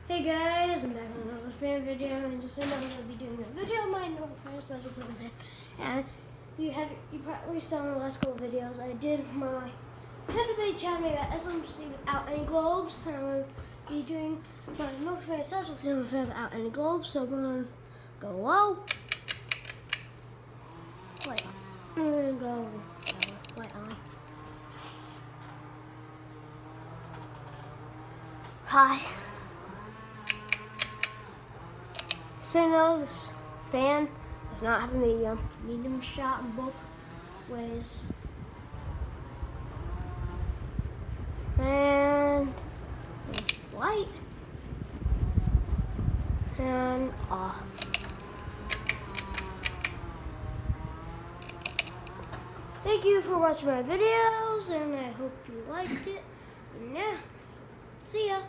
Hey guys, I'm back on another fan video, and just so you know, I'm going to be doing a video on my Northman /7 and you probably saw in the last couple videos, I did my heavyweight challenge at SMC without any globes, and I'm going to be doing my Northman /7 without any globes, so I'm going to go low, white on, and then go white on. Hi. So no, this fan does not have a medium shot in both ways. And light and off. Thank you for watching my videos, and I hope you liked it. And yeah, see ya.